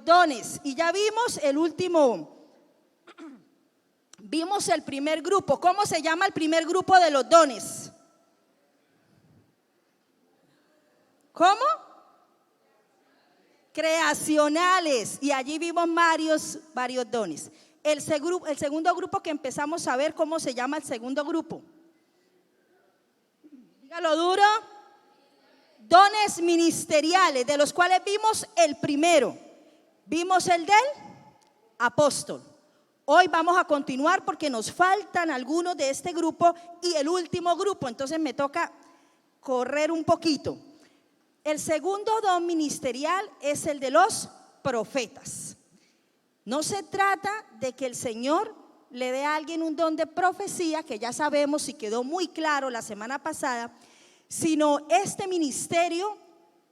dones. Y ya vimos el último, vimos el primer grupo. ¿Cómo se llama el primer grupo de los dones? ¿Cómo? Creacionales. Y allí vimos varios dones. El segundo grupo que empezamos a ver, ¿cómo se llama el segundo grupo? Dígalo duro. Dones ministeriales, de los cuales vimos el primero. Vimos el del apóstol. Hoy vamos a continuar porque nos faltan algunos de este grupo y el último grupo, entonces me toca correr un poquito. El segundo don ministerial es el de los profetas. No se trata de que el Señor le dé a alguien un don de profecía, que ya sabemos y quedó muy claro la semana pasada, sino este ministerio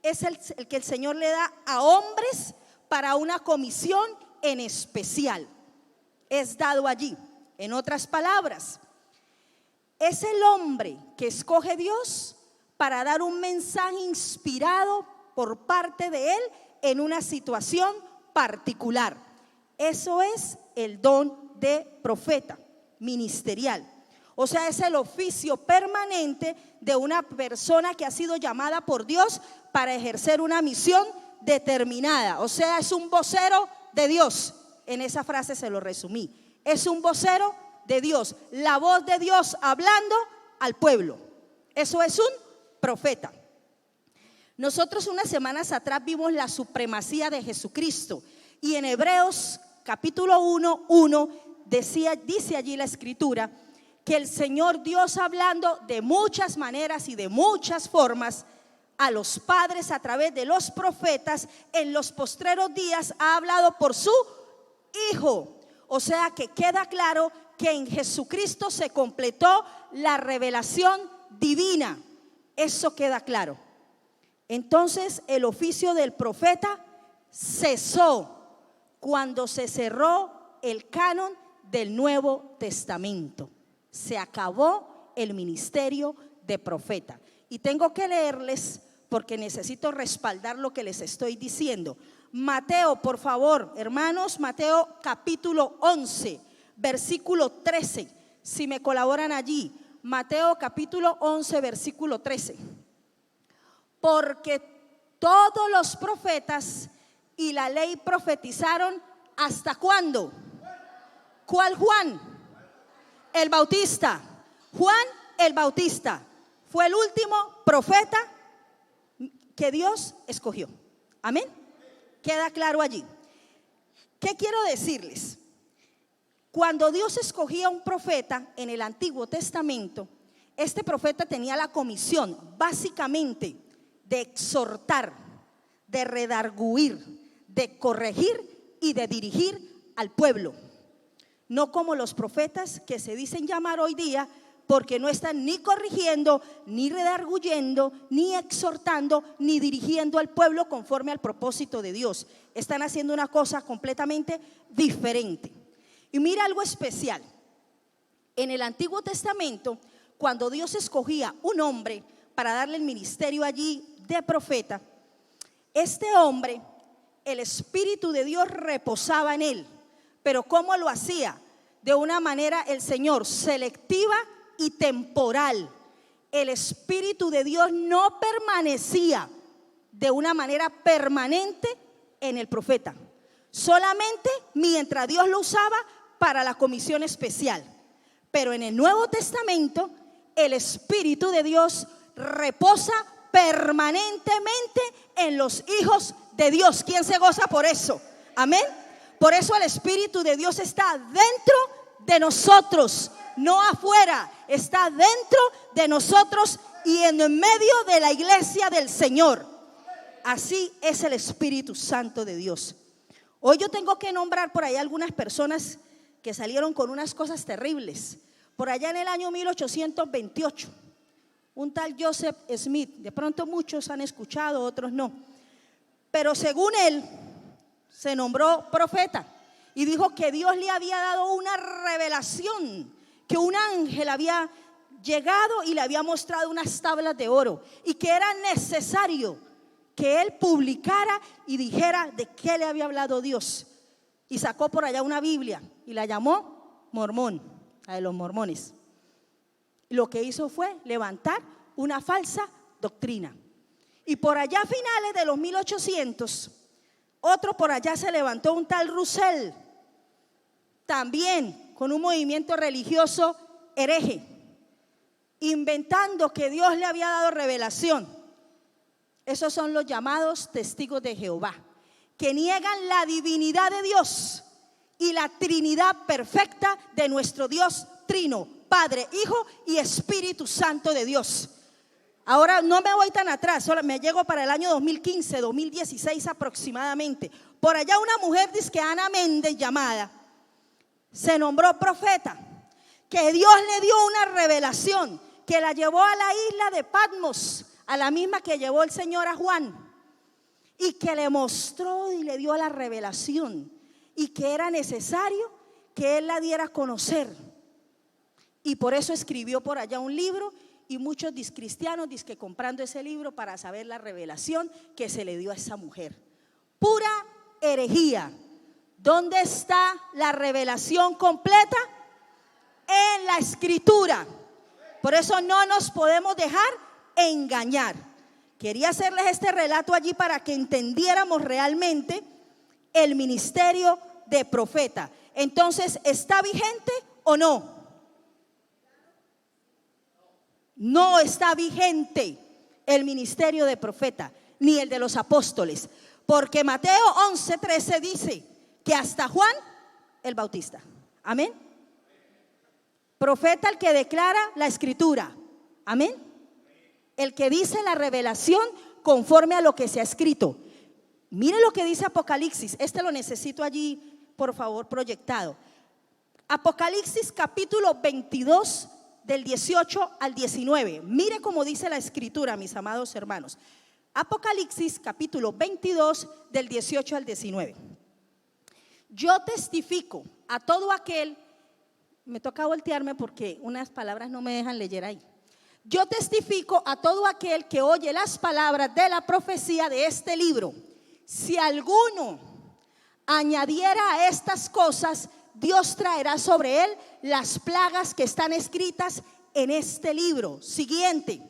es el que el Señor le da a hombres para una comisión en especial. Es dado allí. En otras palabras, es el hombre que escoge Dios para dar un mensaje inspirado por parte de Él en una situación particular. Eso es el don de profeta ministerial. O sea, es el oficio permanente de una persona que ha sido llamada por Dios para ejercer una misión determinada. O sea, es un vocero de Dios. En esa frase se lo resumí. Es un vocero de Dios, la voz de Dios hablando al pueblo. Eso es un profeta. Nosotros unas semanas atrás vimos la supremacía de Jesucristo y en Hebreos capítulo 1:1 dice allí la escritura que el Señor Dios, hablando de muchas maneras y de muchas formas a los padres a través de los profetas, en los postreros días ha hablado por su Hijo. O sea que queda claro que en Jesucristo se completó la revelación divina. Eso queda claro. Entonces el oficio del profeta cesó cuando se cerró el canon del Nuevo Testamento. Se acabó el ministerio de profeta. Y tengo que leerles porque necesito respaldar lo que les estoy diciendo. Mateo, por favor, hermanos, Mateo capítulo 11, versículo 13. Si me colaboran allí, Mateo capítulo 11, versículo 13. Porque todos los profetas y la ley profetizaron, ¿hasta cuándo? ¿Cuál Juan? El Bautista. Juan el Bautista fue el último profeta que Dios escogió. Amén. Queda claro allí. ¿Qué quiero decirles? Cuando Dios escogía un profeta en el Antiguo Testamento, este profeta tenía la comisión básicamente de exhortar, de redarguir, de corregir y de dirigir al pueblo. No como los profetas que se dicen llamar hoy día, porque no están ni corrigiendo, ni redarguyendo, ni exhortando, ni dirigiendo al pueblo conforme al propósito de Dios. Están haciendo una cosa completamente diferente. Y mira algo especial. En el Antiguo Testamento, cuando Dios escogía un hombre para darle el ministerio allí de profeta, este hombre, el Espíritu de Dios reposaba en él. Pero ¿cómo lo hacía? De una manera, el Señor, selectiva y temporal. El Espíritu de Dios no permanecía de una manera permanente en el profeta, solamente mientras Dios lo usaba para la comisión especial. Pero en el Nuevo Testamento el Espíritu de Dios reposa permanentemente en los hijos de Dios. ¿Quién se goza por eso? Amén. Por eso el Espíritu de Dios está dentro de nosotros, no afuera, está dentro de nosotros y en medio de la iglesia del Señor. Así es el Espíritu Santo de Dios. Hoy yo tengo que nombrar por ahí algunas personas que salieron con unas cosas terribles. Por allá en el año 1828, un tal Joseph Smith, de pronto muchos han escuchado, otros no, pero según él se nombró profeta y dijo que Dios le había dado una revelación, que un ángel había llegado y le había mostrado unas tablas de oro y que era necesario que él publicara y dijera de qué le había hablado Dios. Y sacó por allá una Biblia y la llamó Mormón, la de los mormones. Lo que hizo fue levantar una falsa doctrina. Y por allá a finales de los 1800, otro por allá se levantó, un tal Russell, también con un movimiento religioso hereje, inventando que Dios le había dado revelación. Esos son los llamados testigos de Jehová, que niegan la divinidad de Dios y la Trinidad perfecta de nuestro Dios trino, Padre, Hijo y Espíritu Santo de Dios. Ahora no me voy tan atrás, solo me llego para el año 2015, 2016 aproximadamente. Por allá una mujer, dizque Ana Méndez llamada, se nombró profeta, que Dios le dio una revelación que la llevó a la isla de Patmos, a la misma que llevó el Señor a Juan, y que le mostró y le dio la revelación, y que era necesario que él la diera a conocer. Y por eso escribió por allá un libro, y muchos cristianos dizque comprando ese libro para saber la revelación que se le dio a esa mujer. Pura herejía. ¿Dónde está la revelación completa? En la Escritura. Por eso no nos podemos dejar engañar. Quería hacerles este relato allí para que entendiéramos realmente el ministerio de profeta. Entonces, ¿está vigente o no? No está vigente el ministerio de profeta, ni el de los apóstoles, porque Mateo 11:13 dice que hasta Juan el Bautista. Amén. Profeta el que declara la Escritura. Amén. El que dice la revelación conforme a lo que se ha escrito. Mire lo que dice Apocalipsis. Este lo necesito allí, por favor, proyectado. Apocalipsis capítulo 22 del 18 al 19. Mire cómo dice la Escritura, mis amados hermanos. Apocalipsis capítulo 22 del 18 al 19. Yo testifico a todo aquel, me toca voltearme porque unas palabras no me dejan leer ahí. Yo testifico a todo aquel que oye las palabras de la profecía de este libro. Si alguno añadiera a estas cosas, Dios traerá sobre él las plagas que están escritas en este libro. Siguiente.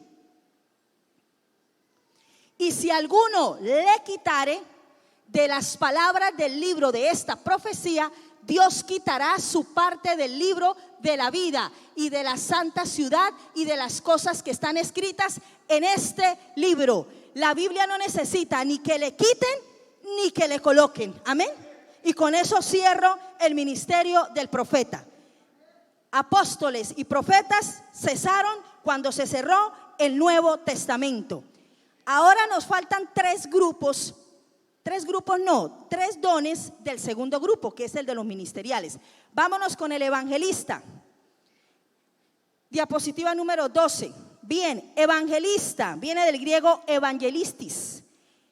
Y si alguno le quitare de las palabras del libro de esta profecía, Dios quitará su parte del libro de la vida y de la santa ciudad y de las cosas que están escritas en este libro. La Biblia no necesita ni que le quiten ni que le coloquen. Amén. Y con eso cierro el ministerio del profeta. Apóstoles y profetas cesaron cuando se cerró el Nuevo Testamento. Ahora nos faltan tres dones del segundo grupo, que es el de los ministeriales. Vámonos con el evangelista. Diapositiva número 12. Bien, evangelista viene del griego evangelistis.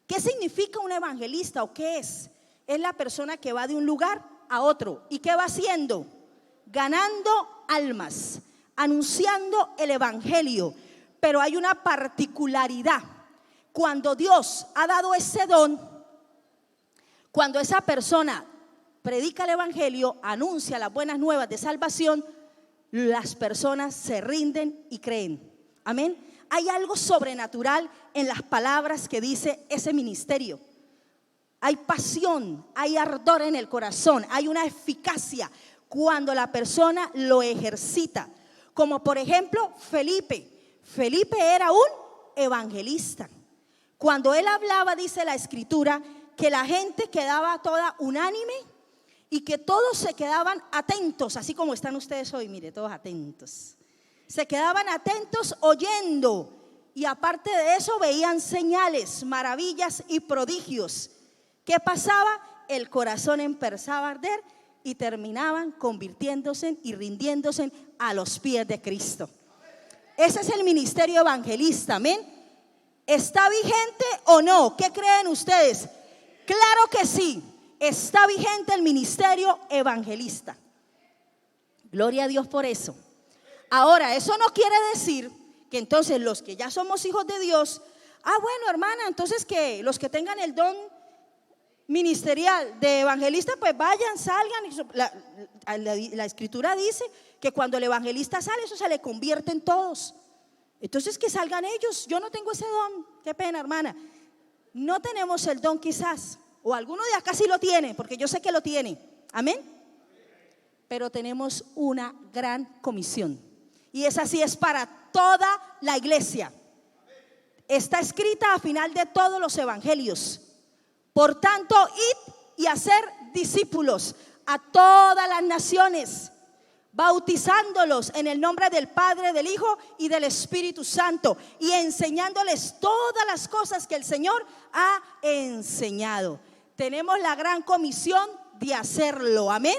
¿Qué significa un evangelista o qué es? Es la persona que va de un lugar a otro. ¿Y qué va haciendo? Ganando almas, anunciando el evangelio. Pero hay una particularidad. Cuando Dios ha dado ese don, cuando esa persona predica el evangelio, anuncia las buenas nuevas de salvación, las personas se rinden y creen. Amén. Hay algo sobrenatural en las palabras que dice ese ministerio. Hay pasión, hay ardor en el corazón, hay una eficacia cuando la persona lo ejercita. Como por ejemplo Felipe. Felipe era un evangelista. Cuando él hablaba, dice la Escritura, que la gente quedaba toda unánime y que todos se quedaban atentos, así como están ustedes hoy, mire, todos atentos. Se quedaban atentos oyendo, y aparte de eso veían señales, maravillas y prodigios. ¿Qué pasaba? El corazón empezaba a arder y terminaban convirtiéndose y rindiéndose a los pies de Cristo. Ese es el ministerio evangelista, amén. ¿Está vigente o no? ¿Qué creen ustedes? Claro que sí, está vigente el ministerio evangelista. Gloria a Dios por eso. Ahora, eso no quiere decir que entonces los que ya somos hijos de Dios, Ah, bueno, hermana, entonces que los que tengan el don ministerial de evangelista, pues vayan, salgan. La escritura dice que cuando el evangelista sale, eso se le convierte en todos. Entonces que salgan ellos. Yo no tengo ese don. Qué pena, hermana. No tenemos el don quizás, o alguno de acá sí lo tiene, porque yo sé que lo tiene. Amén. Pero tenemos una gran comisión, y esa sí es para toda la iglesia. Está escrita a final de todos los evangelios. Por tanto, id y hacer discípulos a todas las naciones, bautizándolos en el nombre del Padre, del Hijo y del Espíritu Santo, y enseñándoles todas las cosas que el Señor ha enseñado. Tenemos la gran comisión de hacerlo. Amén.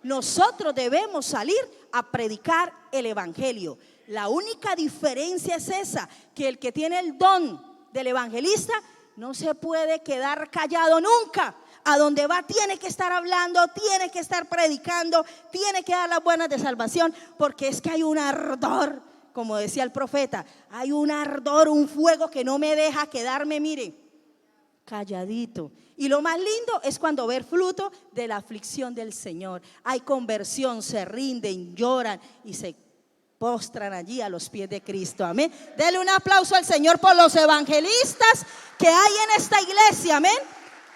Nosotros debemos salir a predicar el evangelio. La única diferencia es esa, que el que tiene el don del evangelista no se puede quedar callado nunca. A donde va tiene que estar hablando, tiene que estar predicando, tiene que dar las buenas de salvación, porque es que hay un ardor, como decía el profeta, hay un ardor, un fuego que no me deja quedarme, mire, calladito. Y lo más lindo es cuando ver fruto de la aflicción del Señor. Hay conversión, se rinden, lloran y se postran allí a los pies de Cristo. Amén. Dele un aplauso al Señor por los evangelistas que hay en esta iglesia. Amén.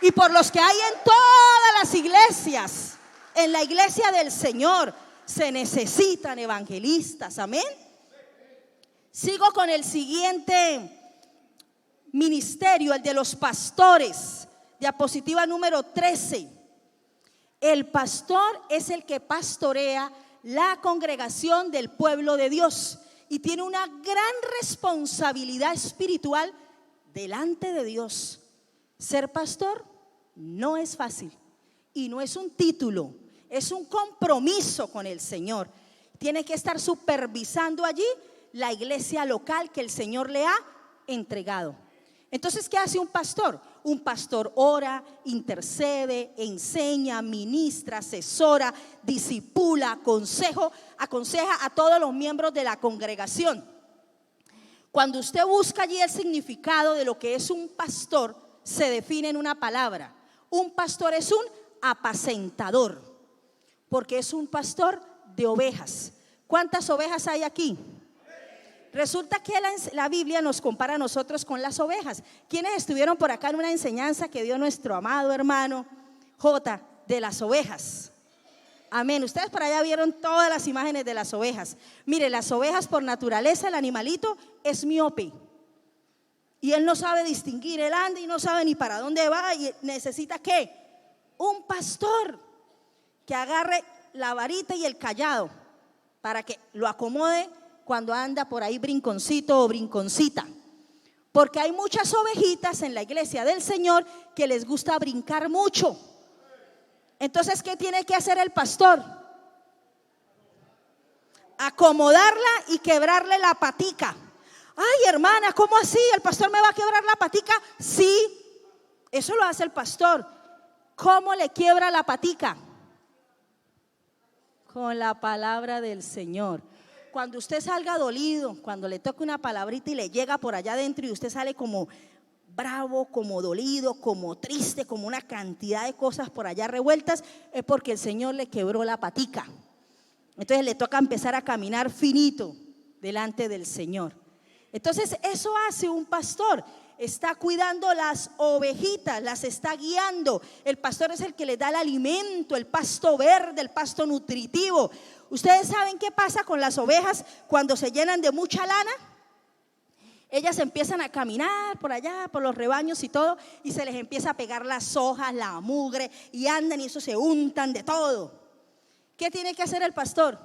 Y por los que hay en todas las iglesias. En la iglesia del Señor se necesitan evangelistas. Amén. Sigo con el siguiente ministerio, el de los pastores. Diapositiva número 13. El pastor es el que pastorea la congregación del pueblo de Dios y tiene una gran responsabilidad espiritual delante de Dios. Ser pastor no es fácil y no es un título, es un compromiso con el Señor. Tiene que estar supervisando allí la iglesia local que el Señor le ha entregado. Entonces, ¿qué hace un pastor? Un pastor ora, intercede, enseña, ministra, asesora, discipula, aconseja a todos los miembros de la congregación. Cuando usted busca allí el significado de lo que es un pastor, se define en una palabra. Un pastor es un apacentador, porque es un pastor de ovejas. ¿Cuántas ovejas hay aquí? Resulta que la Biblia nos compara a nosotros con las ovejas. ¿Quiénes estuvieron por acá en una enseñanza que dio nuestro amado hermano J de las ovejas? Amén. Ustedes por allá vieron todas las imágenes de las ovejas. Mire, las ovejas por naturaleza, el animalito es miope y él no sabe distinguir, él anda y no sabe ni para dónde va, y necesita ¿qué? Un pastor que agarre la varita y el cayado para que lo acomode cuando anda por ahí brinconcito o brinconcita. Porque hay muchas ovejitas en la iglesia del Señor que les gusta brincar mucho. Entonces, ¿qué tiene que hacer el pastor? Acomodarla y quebrarle la patica. Ay, hermana, ¿cómo así? ¿El pastor me va a quebrar la patica? Sí, eso lo hace el pastor. ¿Cómo le quiebra la patica? Con la palabra del Señor. Cuando usted salga dolido, cuando le toque una palabrita y le llega por allá adentro y usted sale como bravo, como dolido, como triste, como una cantidad de cosas por allá revueltas, es porque el Señor le quebró la patica. Entonces le toca empezar a caminar finito delante del Señor. Entonces eso hace un pastor. Está cuidando las ovejitas, las está guiando. El pastor es el que les da el alimento, el pasto verde, el pasto nutritivo. ¿Ustedes saben qué pasa con las ovejas cuando se llenan de mucha lana? Ellas empiezan a caminar por allá, por los rebaños y todo, y se les empieza a pegar las hojas, la mugre, y andan y eso se untan de todo. ¿Qué tiene que hacer el pastor?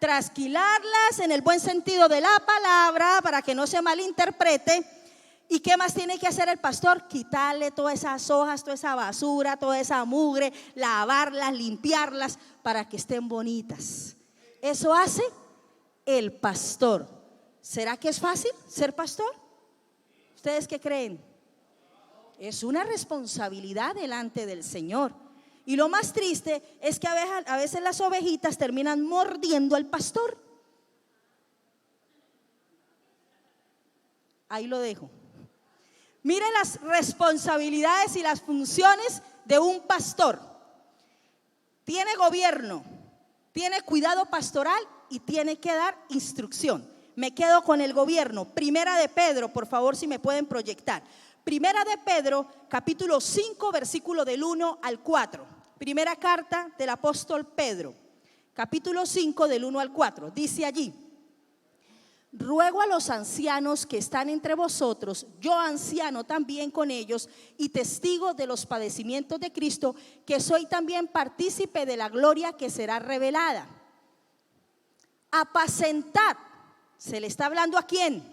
Trasquilarlas en el buen sentido de la palabra para que no se malinterprete. ¿Y qué más tiene que hacer el pastor? Quitarle todas esas hojas, toda esa basura, toda esa mugre, lavarlas, limpiarlas para que estén bonitas. Eso hace el pastor. ¿Será que es fácil ser pastor? ¿Ustedes qué creen? Es una responsabilidad delante del Señor. Y lo más triste es que a veces las ovejitas terminan mordiendo al pastor. Ahí lo dejo. Mire las responsabilidades y las funciones de un pastor. Tiene gobierno, tiene cuidado pastoral y tiene que dar instrucción. Me quedo con el gobierno. Primera de Pedro, por favor, si me pueden proyectar. Primera de Pedro, capítulo 5, versículo del 1 al 4. Primera carta del apóstol Pedro, capítulo 5, del 1 al 4. Dice allí: ruego a los ancianos que están entre vosotros, yo anciano también con ellos y testigo de los padecimientos de Cristo, que soy también partícipe de la gloria que será revelada. Apacentad, se le está hablando ¿a quién?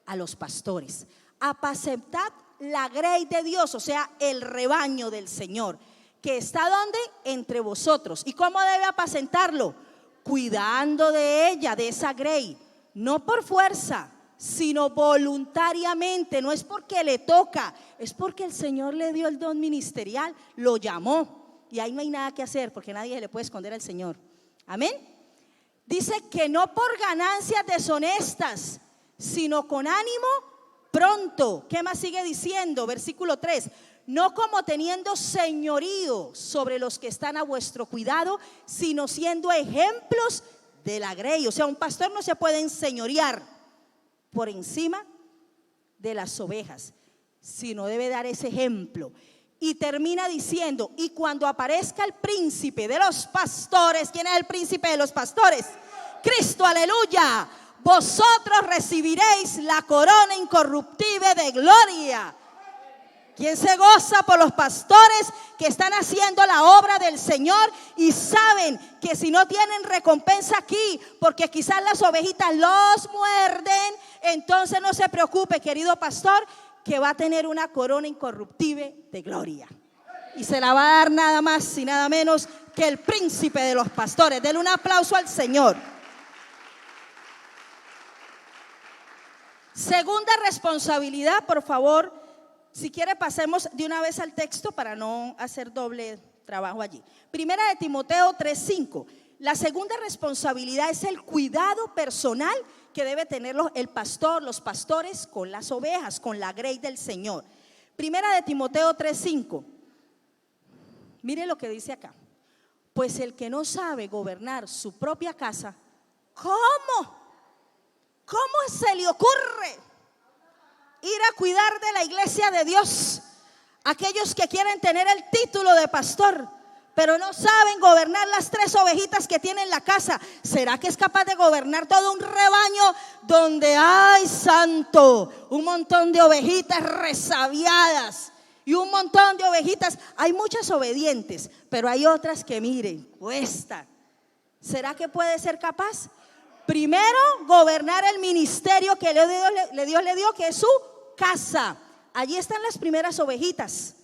A los pastores. Apacentad la grey de Dios, o sea, el rebaño del Señor, que está ¿dónde? Entre vosotros. ¿Y cómo debe apacentarlo? Cuidando de ella, de esa grey. No por fuerza, sino voluntariamente. No es porque le toca, es porque el Señor le dio el don ministerial, lo llamó. Y ahí no hay nada que hacer, porque nadie le puede esconder al Señor. Amén. Dice que no por ganancias deshonestas, sino con ánimo pronto. ¿Qué más sigue diciendo? Versículo 3. No como teniendo señorío sobre los que están a vuestro cuidado, sino siendo ejemplos de la grey. O sea, un pastor no se puede enseñorear por encima de las ovejas, sino debe dar ese ejemplo. Y termina diciendo: y cuando aparezca el príncipe de los pastores, ¿quién es el príncipe de los pastores? Cristo, aleluya. Vosotros recibiréis la corona incorruptible de gloria. ¿Quién se goza por los pastores que están haciendo la obra del Señor y saben que si no tienen recompensa aquí, porque quizás las ovejitas los muerden? Entonces no se preocupe, querido pastor, que va a tener una corona incorruptible de gloria. Y se la va a dar nada más y nada menos que el príncipe de los pastores. Denle un aplauso al Señor. Segunda responsabilidad, por favor. Si quiere, pasemos de una vez al texto para no hacer doble trabajo allí. Primera de Timoteo 3:5. La segunda responsabilidad es el cuidado personal que debe tener el pastor, los pastores con las ovejas, con la grey del Señor. Primera de Timoteo 3:5. Mire lo que dice acá. Pues el que no sabe gobernar su propia casa, ¿cómo se le ocurre ir a cuidar de la iglesia de Dios? Aquellos que quieren tener el título de pastor, pero no saben gobernar las 3 ovejitas que tienen en la casa. ¿Será que es capaz de gobernar todo un rebaño donde hay santo, un montón de ovejitas resabiadas y un montón de ovejitas? Hay muchas obedientes, pero hay otras que miren, cuesta. ¿Será que puede ser capaz? Primero, gobernar el ministerio que Dios le dio, que es su casa. Allí están las primeras ovejitas.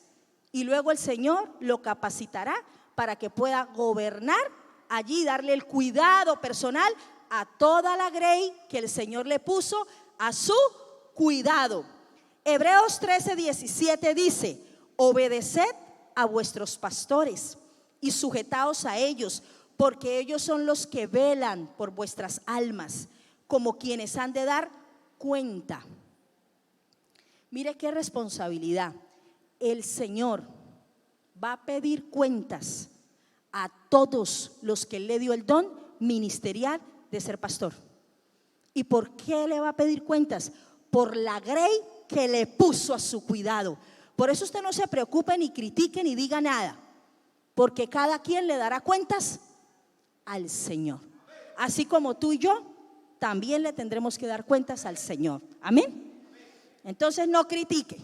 Y luego el Señor lo capacitará para que pueda gobernar allí, darle el cuidado personal a toda la grey que el Señor le puso a su cuidado. Hebreos 13:17 dice: obedeced a vuestros pastores y sujetaos a ellos, porque ellos son los que velan por vuestras almas, como quienes han de dar cuenta. Mire qué responsabilidad. El Señor va a pedir cuentas a todos los que le dio el don ministerial de ser pastor. ¿Y por qué le va a pedir cuentas? Por la grey que le puso a su cuidado. Por eso usted no se preocupe, ni critique, ni diga nada, porque cada quien le dará cuentas al Señor. Así como tú y yo también le tendremos que dar cuentas al Señor. Amén. Entonces no critique.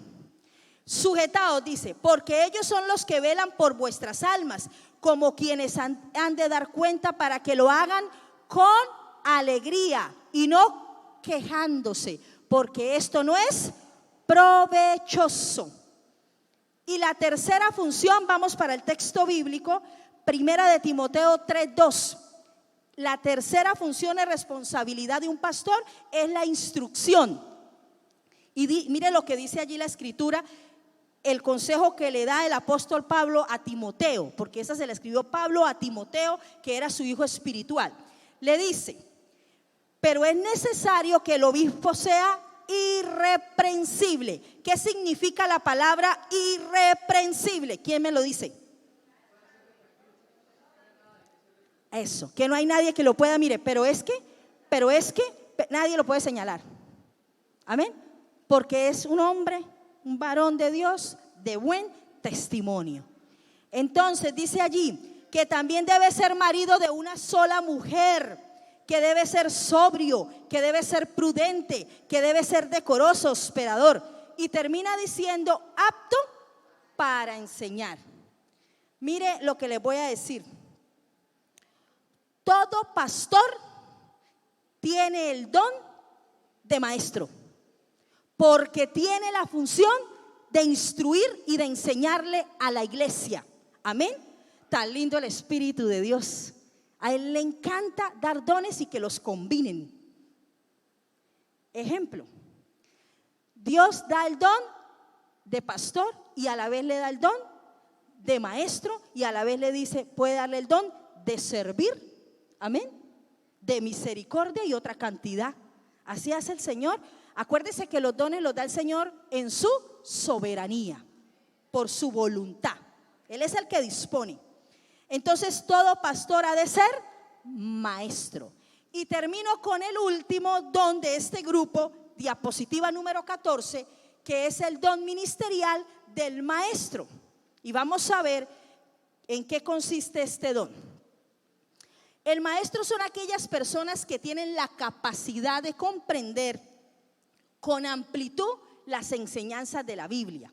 Sujetaos, dice, porque ellos son los que velan por vuestras almas, como quienes han de dar cuenta, para que lo hagan con alegría y no quejándose, porque esto no es provechoso. Y la tercera función, vamos para el texto bíblico, Primera de Timoteo 3:2. La tercera función y responsabilidad de un pastor es la instrucción. Y mire lo que dice allí la escritura, el consejo que le da el apóstol Pablo a Timoteo, porque esa se la escribió Pablo a Timoteo, que era su hijo espiritual. Le dice: pero es necesario que el obispo sea irreprensible. ¿Qué significa la palabra irreprensible? ¿Quién me lo dice? Eso, que no hay nadie que lo pueda, mire, pero es que nadie lo puede señalar. Amén. Porque es un hombre, un varón de Dios de buen testimonio. Entonces dice allí que también debe ser marido de una sola mujer, que debe ser sobrio, que debe ser prudente, que debe ser decoroso, hospedador. Y termina diciendo apto para enseñar. Mire lo que les voy a decir. Todo pastor tiene el don de maestro, porque tiene la función de instruir y de enseñarle a la iglesia. Amén. Tan lindo el Espíritu de Dios. A Él le encanta dar dones y que los combinen. Ejemplo, Dios da el don de pastor y a la vez le da el don de maestro y a la vez le dice, puede darle el don de servir, amén, de misericordia y otra cantidad. Así hace el Señor. Acuérdese que los dones los da el Señor en su soberanía, por su voluntad. Él es el que dispone. Entonces todo pastor ha de ser maestro. Y termino con el último don de este grupo, diapositiva número 14, que es el don ministerial del maestro. Y vamos a ver en qué consiste este don. El maestro son aquellas personas que tienen la capacidad de comprender con amplitud las enseñanzas de la Biblia.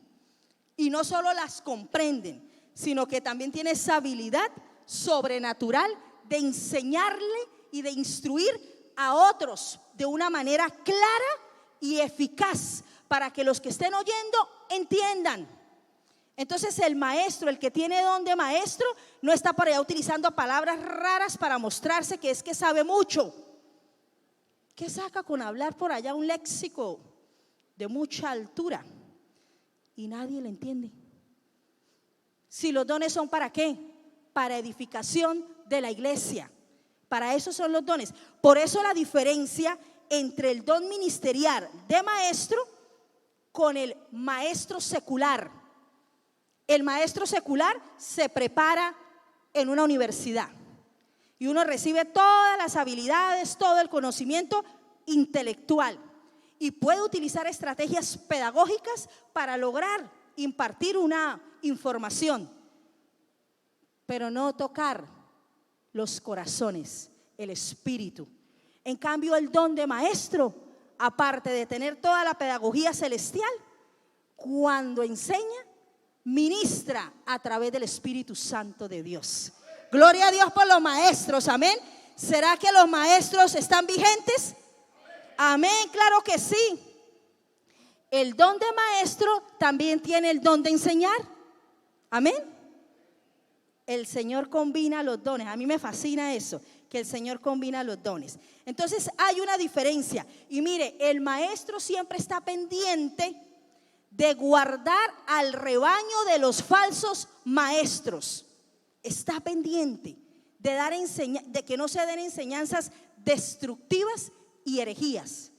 Y no solo las comprenden, sino que también tiene esa habilidad sobrenatural de enseñarle y de instruir a otros de una manera clara y eficaz para que los que estén oyendo entiendan. Entonces el maestro, el que tiene don de maestro, no está por allá utilizando palabras raras para mostrarse que es que sabe mucho. ¿Qué saca con hablar por allá un léxico de mucha altura y nadie le entiende? Si los dones son ¿para qué? Para edificación de la iglesia. Para eso son los dones. Por eso la diferencia entre el don ministerial de maestro con el maestro secular. El maestro secular se prepara en una universidad y uno recibe todas las habilidades, todo el conocimiento intelectual y puede utilizar estrategias pedagógicas para lograr impartir una información, pero no tocar los corazones, el espíritu. En cambio, el don de maestro, aparte de tener toda la pedagogía celestial, cuando enseña, ministra a través del Espíritu Santo de Dios. Gloria a Dios por los maestros, amén. ¿Será que los maestros están vigentes? Amén, claro que sí. El don de maestro también tiene el don de enseñar. Amén. El Señor combina los dones. A mí me fascina eso, que el Señor combina los dones. Entonces hay una diferencia. Y mire, el maestro siempre está pendiente de guardar al rebaño de los falsos maestros. Está pendiente de dar de que no se den enseñanzas destructivas y herejías.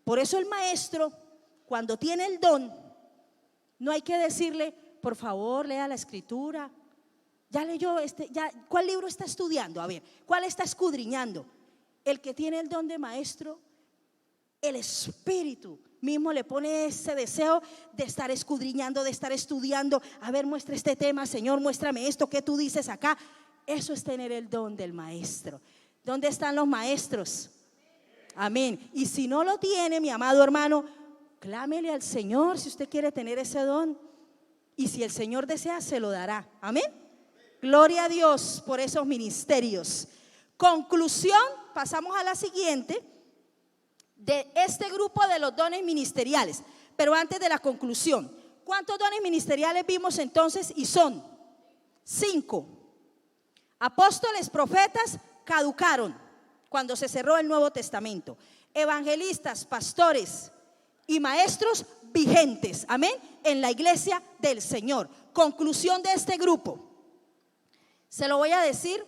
Por eso el maestro, cuando tiene el don, no hay que decirle, por favor, lea la escritura. Ya leyó ¿cuál libro está estudiando? A ver, ¿cuál está escudriñando? El que tiene el don de maestro, el Espíritu mismo le pone ese deseo de estar escudriñando, de estar estudiando. A ver, muestra este tema, Señor, muéstrame esto, ¿qué tú dices acá? Eso es tener el don del maestro. ¿Dónde están los maestros? Amén. Y si no lo tiene, mi amado hermano, clámele al Señor si usted quiere tener ese don. Y si el Señor desea, se lo dará. Amén. Gloria a Dios por esos ministerios. Conclusión, pasamos a la siguiente, de este grupo de los dones ministeriales. Pero antes de la conclusión, ¿cuántos dones ministeriales vimos entonces? Y son 5. Apóstoles, profetas caducaron cuando se cerró el Nuevo Testamento. Evangelistas, pastores y maestros vigentes, amén, en la iglesia del Señor. Conclusión de este grupo, se lo voy a decir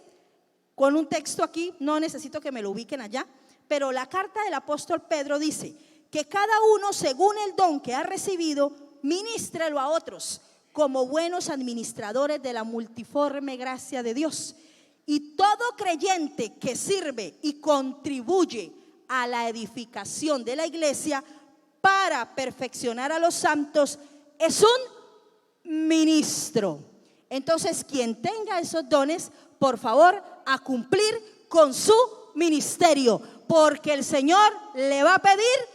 con un texto aquí, no necesito que me lo ubiquen allá, pero la carta del apóstol Pedro dice que cada uno según el don que ha recibido, ministrelo a otros como buenos administradores de la multiforme gracia de Dios. Y todo creyente que sirve y contribuye a la edificación de la iglesia para perfeccionar a los santos es un ministro. Entonces, quien tenga esos dones, por favor, a cumplir con su ministerio, porque el Señor le va a pedir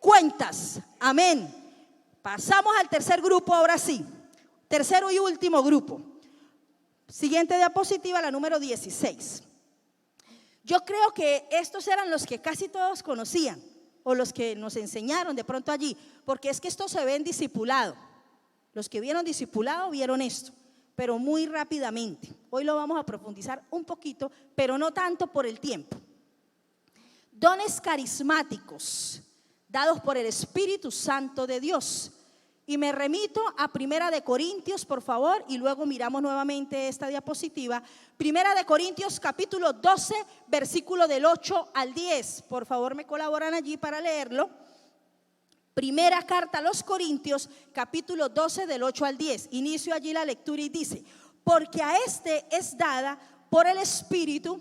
cuentas. Amén. Pasamos al tercer grupo ahora sí. Tercero y último grupo. Siguiente diapositiva, la número 16. Yo creo que estos eran los que casi todos conocían, o los que nos enseñaron de pronto allí, porque es que esto se ve en discipulado. Los que vieron discipulado vieron esto, pero muy rápidamente. Hoy lo vamos a profundizar un poquito, pero no tanto por el tiempo. Dones carismáticos dados por el Espíritu Santo de Dios. Y me remito a Primera de Corintios, por favor, y luego miramos nuevamente esta diapositiva. Primera de Corintios, capítulo 12, versículo del 8 al 10. Por favor, me colaboran allí para leerlo. Primera carta a los Corintios, capítulo 12, del 8 al 10. Inicio allí la lectura y dice: porque a este es dada por el Espíritu.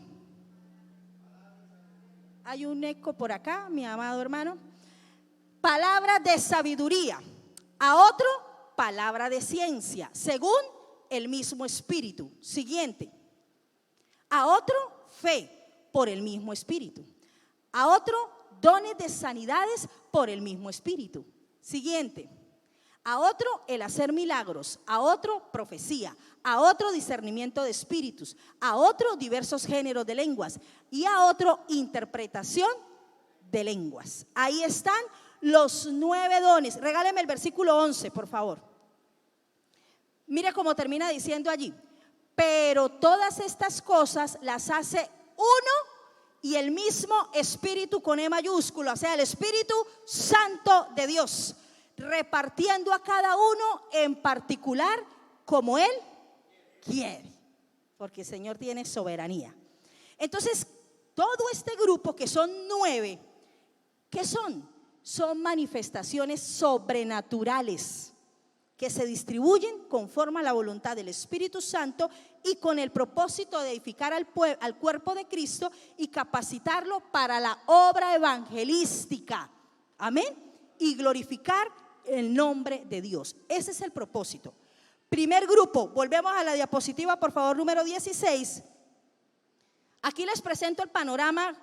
Hay un eco por acá, mi amado hermano. Palabra de sabiduría. A otro, palabra de ciencia, según el mismo Espíritu. Siguiente. A otro, fe, por el mismo Espíritu. A otro, dones de sanidades, por el mismo Espíritu. Siguiente. A otro, el hacer milagros. A otro, profecía. A otro, discernimiento de espíritus. A otro, diversos géneros de lenguas. Y a otro, interpretación de lenguas. Ahí están los 9 dones. Regáleme el versículo 11, por favor. Mire cómo termina diciendo allí: pero todas estas cosas las hace uno y el mismo Espíritu, con E mayúscula, o sea, el Espíritu Santo de Dios, repartiendo a cada uno en particular como Él quiere, porque el Señor tiene soberanía. Entonces, todo este grupo, que son 9, ¿qué son? Son manifestaciones sobrenaturales que se distribuyen conforme a la voluntad del Espíritu Santo y con el propósito de edificar al cuerpo de Cristo y capacitarlo para la obra evangelística. Amén. Y glorificar el nombre de Dios. Ese es el propósito. Primer grupo, volvemos a la diapositiva, por favor, número 16. Aquí les presento el panorama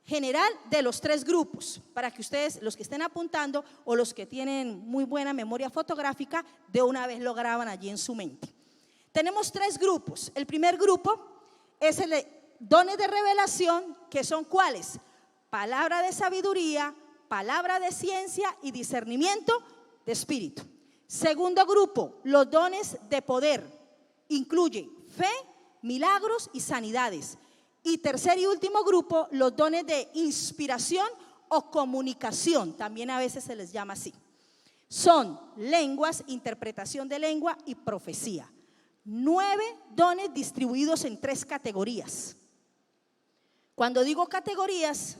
general de los 3 grupos, para que ustedes, los que estén apuntando o los que tienen muy buena memoria fotográfica, de una vez lo graban allí en su mente. Tenemos 3 grupos. El primer grupo es el de dones de revelación, que son ¿cuáles? Palabra de sabiduría, palabra de ciencia y discernimiento de espíritu. Segundo grupo, los dones de poder, incluye fe, milagros y sanidades. Y tercer y último grupo, los dones de inspiración o comunicación, también a veces se les llama así. Son lenguas, interpretación de lengua y profecía. 9 dones distribuidos en 3 categorías. Cuando digo categorías,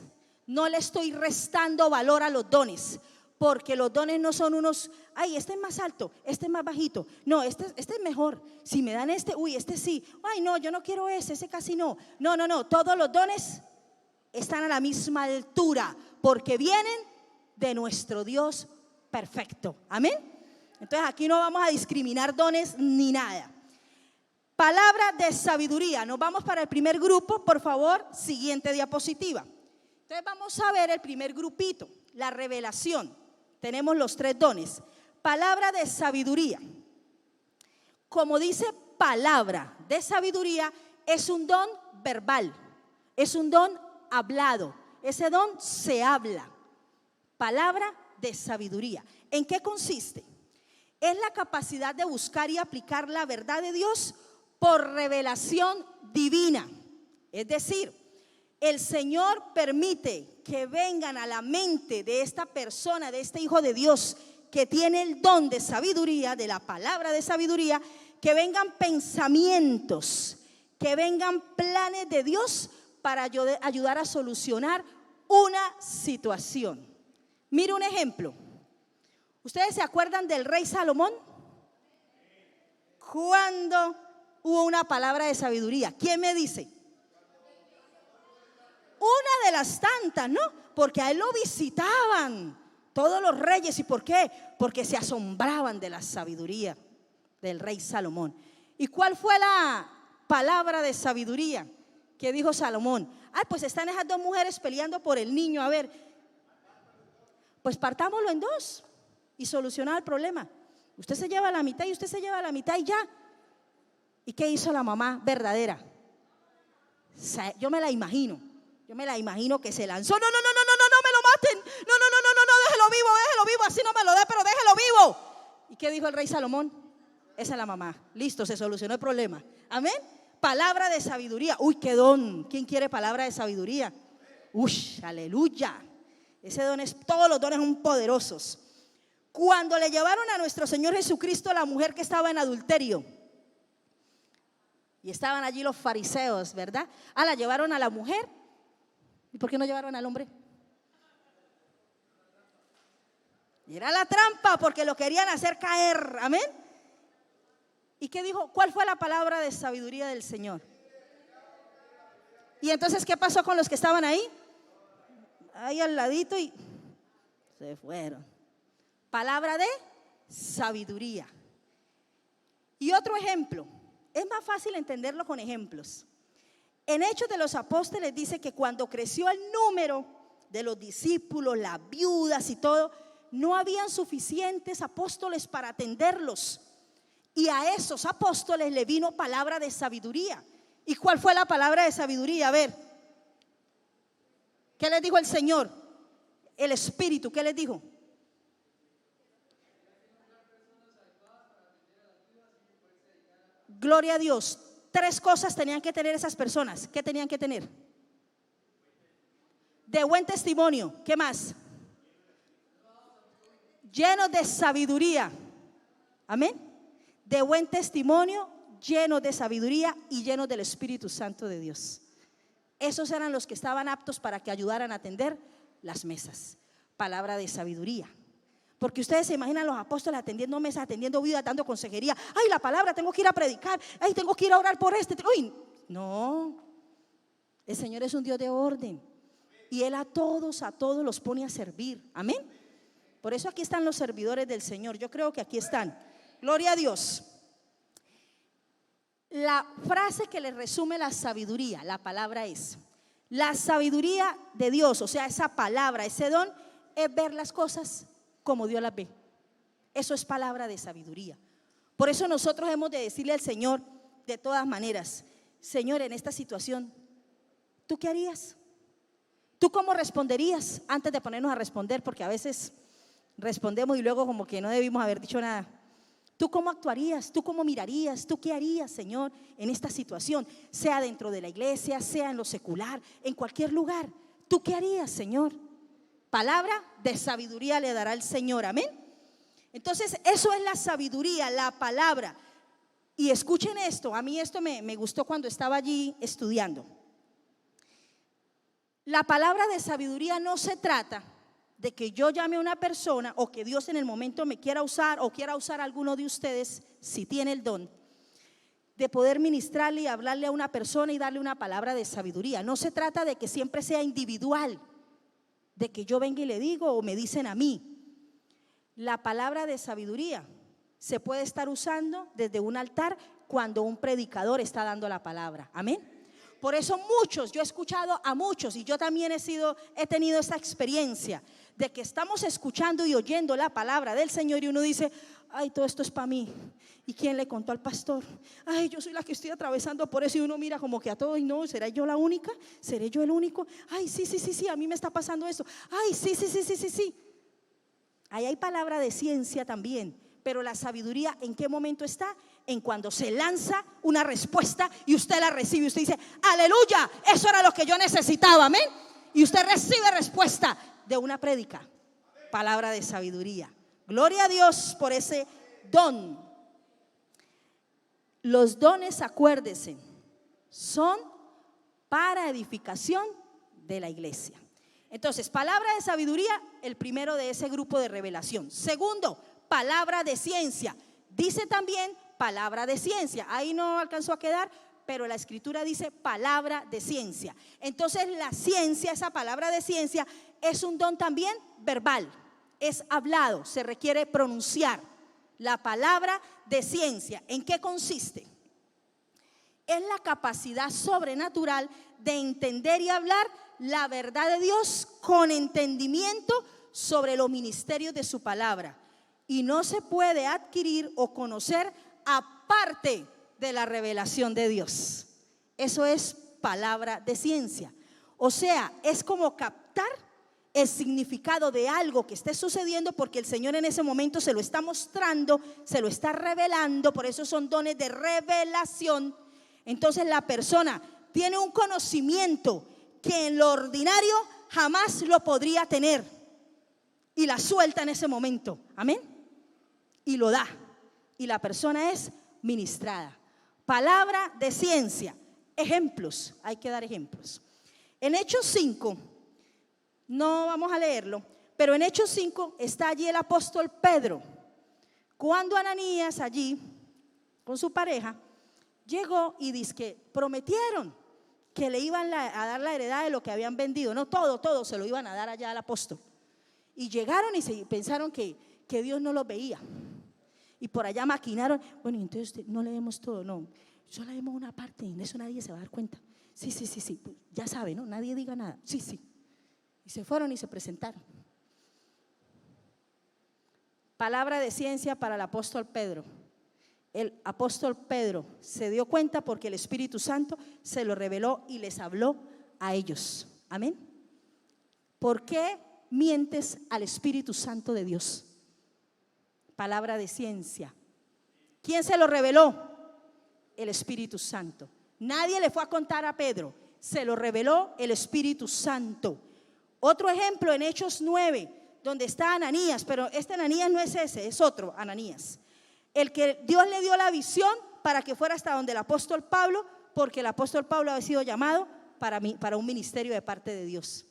no le estoy restando valor a los dones, porque los dones no son unos, ay, este es más alto, este es más bajito, no, este es mejor, si me dan este, uy, este sí, ay, no, yo no quiero ese casi no. No, todos los dones están a la misma altura, porque vienen de nuestro Dios perfecto. Amén. Entonces aquí no vamos a discriminar dones ni nada. Palabra de sabiduría. Nos vamos para el primer grupo, por favor, siguiente diapositiva. Entonces vamos a ver el primer grupito, la revelación. Tenemos los 3 dones. Palabra de sabiduría. Como dice palabra de sabiduría, es un don verbal, es un don hablado. Ese don se habla. Palabra de sabiduría. ¿En qué consiste? Es la capacidad de buscar y aplicar la verdad de Dios por revelación divina. Es decir, el Señor permite que vengan a la mente de esta persona, de este hijo de Dios que tiene el don de sabiduría, de la palabra de sabiduría, que vengan pensamientos, que vengan planes de Dios para ayudar a solucionar una situación. Mire un ejemplo. ¿Ustedes se acuerdan del rey Salomón? Cuando hubo una palabra de sabiduría. ¿Quién me dice? Una de las tantas, ¿no? Porque a él lo visitaban todos los reyes. ¿Y por qué? Porque se asombraban de la sabiduría del rey Salomón. ¿Y cuál fue la palabra de sabiduría que dijo Salomón? Ay, pues están esas dos mujeres peleando por el niño. A ver, pues partámoslo en dos y solucionar el problema. Usted se lleva la mitad y usted se lleva la mitad y ya. ¿Y qué hizo la mamá verdadera? Yo me la imagino que se lanzó. No, me lo maten. No, déjelo vivo, así no me lo dé, pero déjelo vivo. ¿Y qué dijo el rey Salomón? Esa es la mamá. Listo, se solucionó el problema. Amén. Palabra de sabiduría. Uy, qué don. ¿Quién quiere palabra de sabiduría? Uy, aleluya. Ese don es, todos los dones son poderosos. Cuando le llevaron a nuestro Señor Jesucristo a la mujer que estaba en adulterio, y estaban allí los fariseos, ¿verdad? La llevaron a la mujer. ¿Y por qué no llevaron al hombre? Y era la trampa, porque lo querían hacer caer. Amén. ¿Y qué dijo? ¿Cuál fue la palabra de sabiduría del Señor? Y entonces, ¿qué pasó con los que estaban ahí? Ahí al ladito y se fueron. Palabra de sabiduría. Y otro ejemplo. Es más fácil entenderlo con ejemplos. En Hechos de los Apóstoles dice que cuando creció el número de los discípulos, las viudas y todo, no habían suficientes apóstoles para atenderlos. Y a esos apóstoles le vino palabra de sabiduría. ¿Y cuál fue la palabra de sabiduría? A ver, ¿qué les dijo el Señor? El Espíritu, ¿qué les dijo? Gloria a Dios. 3 cosas tenían que tener esas personas. ¿Qué tenían que tener? De buen testimonio. ¿Qué más? Llenos de sabiduría. Amén. De buen testimonio, llenos de sabiduría y llenos del Espíritu Santo de Dios. Esos eran los que estaban aptos para que ayudaran a atender las mesas. Palabra de sabiduría. Porque ustedes se imaginan los apóstoles atendiendo mesas, atendiendo vidas, dando consejería. Ay, la palabra, tengo que ir a predicar. Ay, tengo que ir a orar por este. Uy, no. El Señor es un Dios de orden. Y Él a todos los pone a servir. Amén. Por eso aquí están los servidores del Señor. Yo creo que aquí están. Gloria a Dios. La frase que le resume la sabiduría, la palabra es: la sabiduría de Dios, o sea, esa palabra, ese don, es ver las cosas como Dios las ve. Eso es palabra de sabiduría. Por eso nosotros hemos de decirle al Señor de todas maneras: Señor, en esta situación, ¿tú qué harías? ¿Tú cómo responderías? Antes de ponernos a responder, porque a veces respondemos y luego como que no debimos haber dicho nada. ¿Tú cómo actuarías? ¿Tú cómo mirarías? ¿Tú qué harías, Señor, en esta situación? Sea dentro de la iglesia, sea en lo secular, en cualquier lugar. ¿Tú qué harías, Señor? Palabra de sabiduría le dará el Señor, amén. Entonces eso es la sabiduría, la palabra. Y escuchen esto, a mí esto me gustó cuando estaba allí estudiando. La palabra de sabiduría no se trata de que yo llame a una persona o que Dios en el momento me quiera usar o quiera usar a alguno de ustedes, si tiene el don, de poder ministrarle y hablarle a una persona y darle una palabra de sabiduría. No se trata de que siempre sea individual, de que yo venga y le digo o me dicen a mí. La palabra de sabiduría se puede estar usando desde un altar cuando un predicador está dando la palabra, amén. Por eso muchos, yo he escuchado a muchos y yo también he tenido esa experiencia de que estamos escuchando y oyendo la palabra del Señor y uno dice: ay, todo esto es para mí. ¿Y quién le contó al pastor? Ay, yo soy la que estoy atravesando por eso. Y uno mira como que a todos, y no, ¿será yo la única? ¿Seré yo el único? Ay, sí, a mí me está pasando eso. Ay, sí. Ahí hay palabra de ciencia también. Pero la sabiduría, ¿en qué momento está? En cuando se lanza una respuesta y usted la recibe. Usted dice: aleluya, eso era lo que yo necesitaba, amén. Y usted recibe respuesta de una prédica. Palabra de sabiduría. Gloria a Dios por ese don. Los dones, acuérdense, son para edificación de la iglesia. Entonces, palabra de sabiduría, el primero de ese grupo de revelación. Segundo, palabra de ciencia. Dice también palabra de ciencia. Ahí no alcanzó a quedar, pero la escritura dice palabra de ciencia. Entonces la ciencia, esa palabra de ciencia, es un don también verbal, es hablado, se requiere pronunciar. La palabra de ciencia, ¿en qué consiste? Es la capacidad sobrenatural de entender y hablar la verdad de Dios con entendimiento sobre los ministerios de su palabra. Y no se puede adquirir o conocer aparte de la revelación de Dios. Eso es palabra de ciencia. O sea, es como captar el significado de algo que esté sucediendo, porque el Señor en ese momento se lo está mostrando, se lo está revelando. Por eso son dones de revelación. Entonces la persona tiene un conocimiento que en lo ordinario jamás lo podría tener, y la suelta en ese momento, amén, y lo da, y la persona es ministrada. Palabra de ciencia. Ejemplos, hay que dar ejemplos. En Hechos 5, no vamos a leerlo, pero en Hechos 5 está allí el apóstol Pedro. Cuando Ananías allí con su pareja llegó y dice que prometieron que le iban a dar la heredad de lo que habían vendido. No todo se lo iban a dar allá al apóstol. Y llegaron y pensaron que Dios no los veía. Y por allá maquinaron, bueno, entonces no leemos todo, no, solo leemos una parte, y en eso nadie se va a dar cuenta. Sí, pues ya sabe, ¿no? Nadie diga nada, sí. Y se fueron y se presentaron. Palabra de ciencia para el apóstol Pedro. El apóstol Pedro se dio cuenta porque el Espíritu Santo se lo reveló y les habló a ellos. Amén. ¿Por qué mientes al Espíritu Santo de Dios? Palabra de ciencia. ¿Quién se lo reveló? El Espíritu Santo. Nadie le fue a contar a Pedro, se lo reveló el Espíritu Santo. Otro ejemplo en Hechos 9, donde está Ananías, pero este Ananías no es ese, es otro Ananías, el que Dios le dio la visión para que fuera hasta donde el apóstol Pablo, porque el apóstol Pablo había sido llamado para un ministerio de parte de Dios.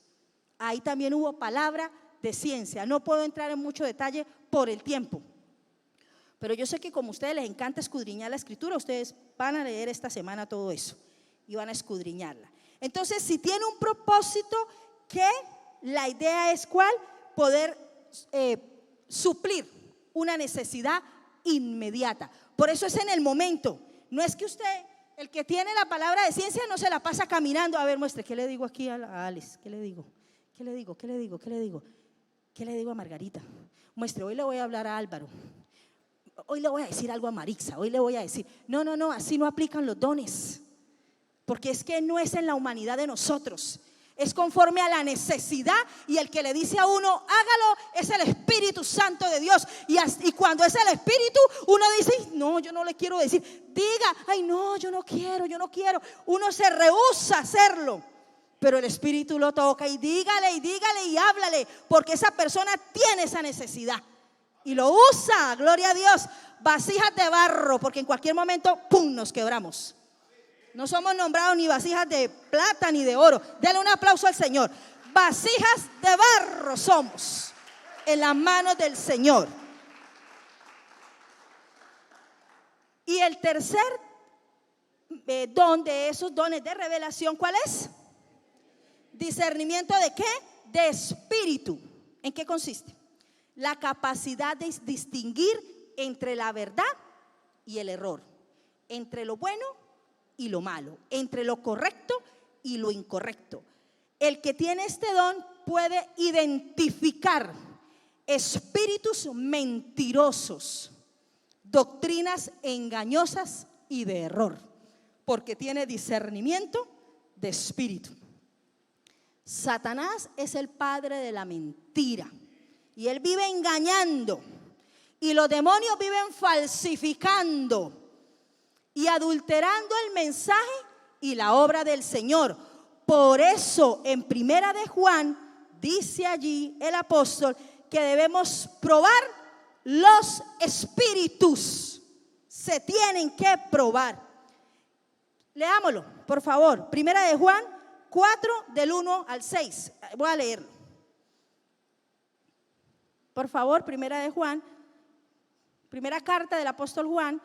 Ahí también hubo palabra de ciencia. No puedo entrar en mucho detalle por el tiempo, pero yo sé que como a ustedes les encanta escudriñar la escritura, ustedes van a leer esta semana todo eso y van a escudriñarla. Entonces, si tiene un propósito, que la idea es ¿cuál? Poder suplir una necesidad inmediata. Por eso es en el momento. No es que usted, el que tiene la palabra de ciencia, no se la pasa caminando. A ver, muestre, ¿qué le digo aquí a Alex? ¿Qué le digo a Margarita? Muestre, hoy le voy a hablar a Álvaro. Hoy le voy a decir algo a Marixa. Hoy le voy a decir, no, así no aplican los dones. Porque es que no es en la humanidad de nosotros, es conforme a la necesidad, y el que le dice a uno hágalo es el Espíritu Santo de Dios. Y cuando es el Espíritu, uno dice no, yo no le quiero decir, diga, ay no, yo no quiero. Uno se rehúsa a hacerlo, pero el Espíritu lo toca y dígale y háblale, porque esa persona tiene esa necesidad y lo usa. Gloria a Dios. Vasijas de barro, porque en cualquier momento ¡pum!, nos quebramos. No somos nombrados ni vasijas de plata ni de oro. Denle un aplauso al Señor. Vasijas de barro somos en las manos del Señor. Y el tercer don de esos dones de revelación, ¿cuál es? Discernimiento ¿de qué? De espíritu. ¿En qué consiste? La capacidad de distinguir entre la verdad y el error, entre lo bueno y lo malo, entre lo correcto y lo incorrecto. El que tiene este don puede identificar espíritus mentirosos, doctrinas engañosas y de error, porque tiene discernimiento de espíritu. Satanás es el padre de la mentira y él vive engañando, y los demonios viven falsificando y adulterando el mensaje y la obra del Señor. Por eso en Primera de Juan dice allí el apóstol que debemos probar los espíritus. Se tienen que probar. Leámoslo, por favor. Primera de Juan 4, del 1 al 6. voy a leerlo. Por favor, primera de Juan, primera carta del apóstol Juan,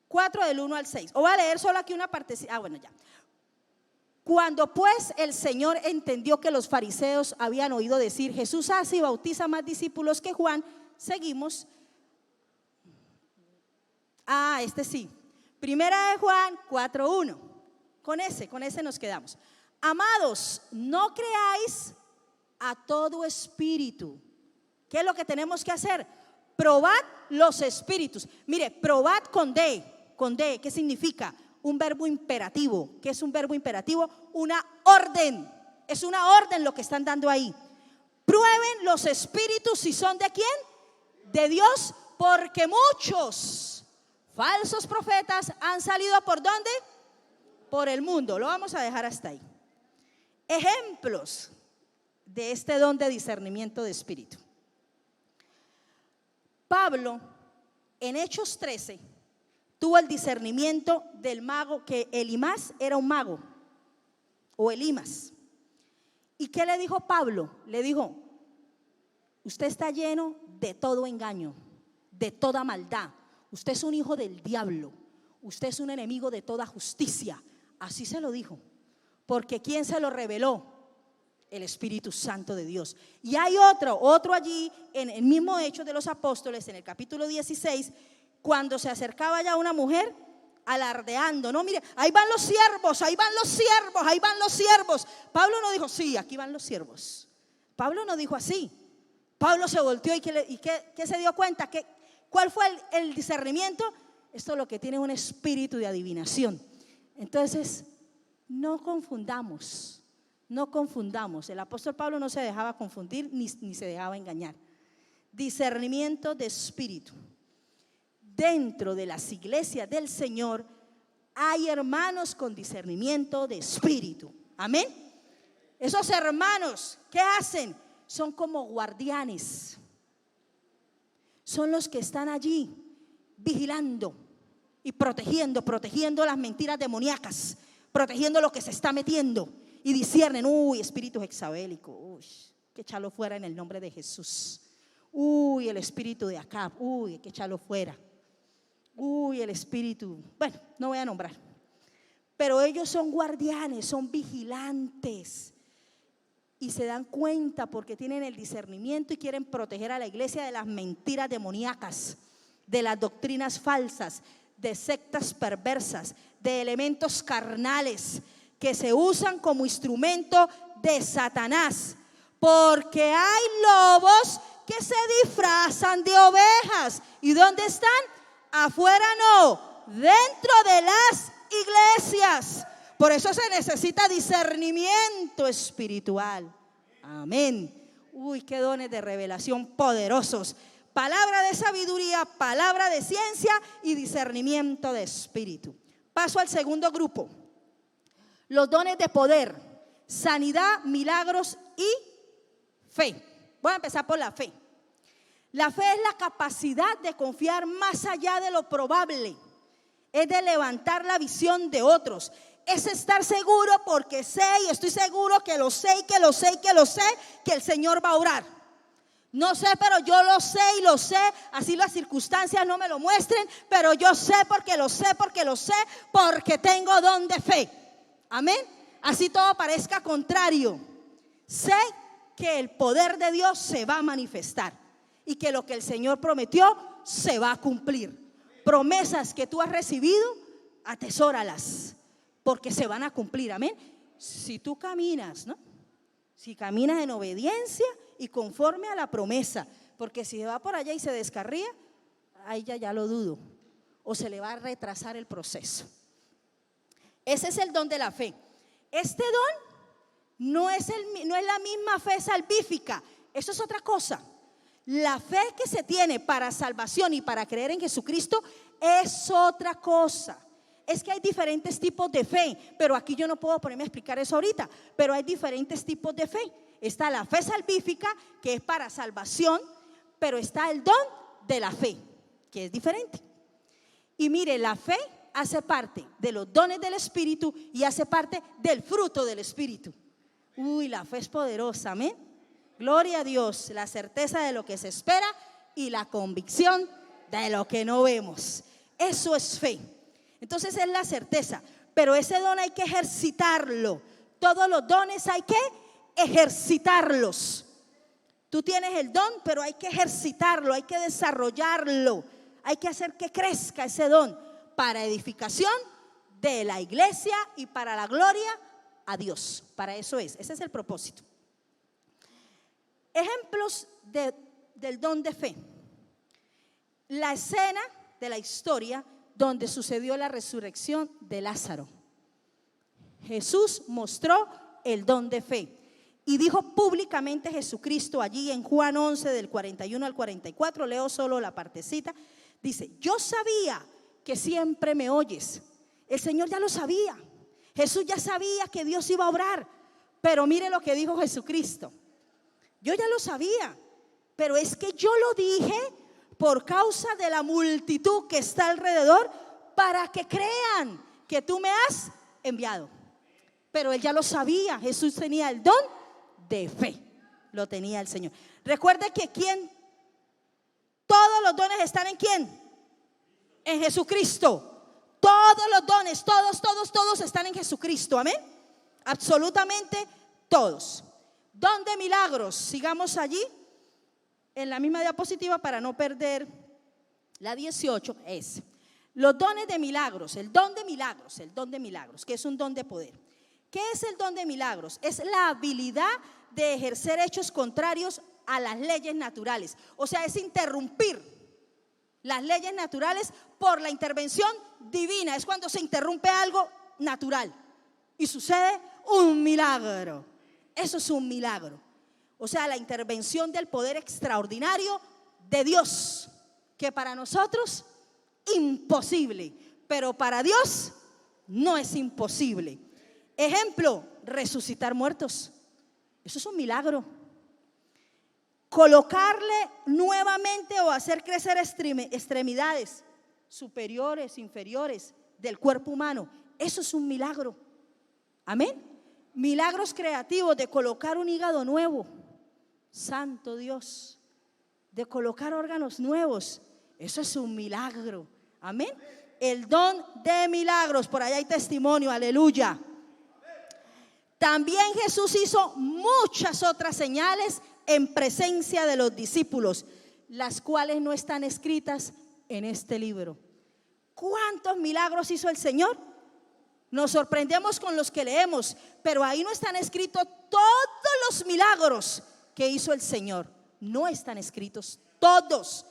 4 del 1 al 6. O voy a leer solo aquí una partecita. Bueno, ya. Cuando pues el Señor entendió que los fariseos habían oído decir: Jesús hace y bautiza más discípulos que Juan, seguimos. Este sí. Primera de Juan 4:1. Con ese nos quedamos. Amados, no creáis a todo espíritu. ¿Qué es lo que tenemos que hacer? Probad los espíritus. Mire, probad con D, ¿qué significa? Un verbo imperativo. ¿Qué es un verbo imperativo? Una orden. Es una orden lo que están dando ahí. Prueben los espíritus si son de quién, de Dios, porque muchos falsos profetas han salido ¿por dónde? Por el mundo. Lo vamos a dejar hasta ahí. Ejemplos de este don de discernimiento de espíritu. Pablo, en Hechos 13, tuvo el discernimiento del mago, que Elimas era un mago, o Elimas. ¿Y qué le dijo Pablo? Le dijo: usted está lleno de todo engaño, de toda maldad. Usted es un hijo del diablo. Usted es un enemigo de toda justicia. Así se lo dijo. Porque ¿quién se lo reveló? El Espíritu Santo de Dios. Y hay otro allí en el mismo Hechos de los Apóstoles, en el capítulo 16, cuando se acercaba ya una mujer alardeando, no, mire, ahí van los siervos, ahí van los siervos, ahí van los siervos. Pablo no dijo: sí, aquí van los siervos. Pablo no dijo así. Pablo se volteó y ¿qué se dio cuenta? ¿Cuál fue el discernimiento? Esto es lo que tiene un espíritu de adivinación. Entonces, no confundamos. El apóstol Pablo no se dejaba confundir ni se dejaba engañar. Discernimiento de espíritu. Dentro de las iglesias del Señor hay hermanos con discernimiento de espíritu. Amén. Esos hermanos, ¿qué hacen? Son como guardianes. Son los que están allí vigilando y protegiendo las mentiras demoníacas, protegiendo lo que se está metiendo, y disciernen: uy, espíritu hexabélico, uy, que echarlo fuera en el nombre de Jesús. Uy, el espíritu de Acab, uy, hay que echarlo fuera. Uy, el espíritu, bueno, no voy a nombrar. Pero ellos son guardianes, son vigilantes, y se dan cuenta porque tienen el discernimiento y quieren proteger a la iglesia de las mentiras demoníacas, de las doctrinas falsas, de sectas perversas, de elementos carnales que se usan como instrumento de Satanás. Porque hay lobos que se disfrazan de ovejas. ¿Y dónde están? Afuera no, dentro de las iglesias. Por eso se necesita discernimiento espiritual. Amén. Uy, qué dones de revelación poderosos. Palabra de sabiduría, palabra de ciencia y discernimiento de espíritu. Paso al segundo grupo. Los dones de poder, sanidad, milagros y fe. Voy a empezar por la fe. La fe es la capacidad de confiar más allá de lo probable. Es de levantar la visión de otros. Es estar seguro porque sé y estoy seguro que lo sé y que lo sé y que lo sé, que el Señor va a obrar. No sé, pero yo lo sé y lo sé, así las circunstancias no me lo muestren, pero yo sé porque lo sé, porque tengo don de fe. Amén. Así todo parezca contrario. Sé que el poder de Dios se va a manifestar y que lo que el Señor prometió se va a cumplir. Promesas que tú has recibido, atesóralas, porque se van a cumplir. Amén. Si tú caminas, ¿no? Si caminas en obediencia y conforme a la promesa, porque si va por allá y se descarría, ahí ya lo dudo, o se le va a retrasar el proceso. Ese es el don de la fe. Este don no es la misma fe salvífica, eso es otra cosa. La fe que se tiene para salvación y para creer en Jesucristo es otra cosa. Es que hay diferentes tipos de fe, pero aquí yo no puedo ponerme a explicar eso ahorita, pero hay diferentes tipos de fe. Está la fe salvífica, que es para salvación, pero está el don de la fe, que es diferente. Y mire, la fe hace parte de los dones del Espíritu y hace parte del fruto del Espíritu. Uy, la fe es poderosa, amén. Gloria a Dios, la certeza de lo que se espera y la convicción de lo que no vemos. Eso es fe. Entonces es la certeza, pero ese don hay que ejercitarlo. Todos los dones hay que ejercitarlos. Tú tienes el don, pero hay que ejercitarlo, hay que desarrollarlo, hay que hacer que crezca ese don para edificación de la iglesia y para la gloria a Dios. Para eso ese es el propósito. Ejemplos del don de fe. La escena de la historia donde sucedió la resurrección de Lázaro. Jesús mostró el don de fe y dijo públicamente Jesucristo allí en Juan 11 del 41 al 44, leo solo la partecita, dice: yo sabía que siempre me oyes. El Señor ya lo sabía. Jesús ya sabía que Dios iba a obrar, pero mire lo que dijo Jesucristo: yo ya lo sabía, pero es que yo lo dije por causa de la multitud que está alrededor, para que crean que tú me has enviado. Pero él ya lo sabía. Jesús tenía el don de fe, lo tenía el Señor. Recuerde que todos los dones están en ¿quién? En Jesucristo. Todos los dones, todos están en Jesucristo, amén. Absolutamente todos. Don de milagros, sigamos allí en la misma diapositiva para no perder la 18, es los dones de milagros, el don de milagros, que es un don de poder. ¿Qué es el don de milagros? Es la habilidad de ejercer hechos contrarios a las leyes naturales. O sea, es interrumpir las leyes naturales por la intervención divina. Es cuando se interrumpe algo natural y sucede un milagro. Eso es un milagro. O sea, la intervención del poder extraordinario de Dios, que para nosotros imposible, pero para Dios no es imposible. Ejemplo, resucitar muertos. Eso es un milagro. Colocarle nuevamente o hacer crecer extremidades superiores, inferiores del cuerpo humano. Eso es un milagro. Amén. Milagros creativos de colocar un hígado nuevo. Santo Dios. De colocar órganos nuevos. Eso es un milagro. Amén. El don de milagros. Por allá hay testimonio. Aleluya. También Jesús hizo muchas otras señales en presencia de los discípulos, las cuales no están escritas en este libro. ¿Cuántos milagros hizo el Señor? Nos sorprendemos con los que leemos, pero ahí no están escritos todos los milagros que hizo el Señor. No están escritos todos.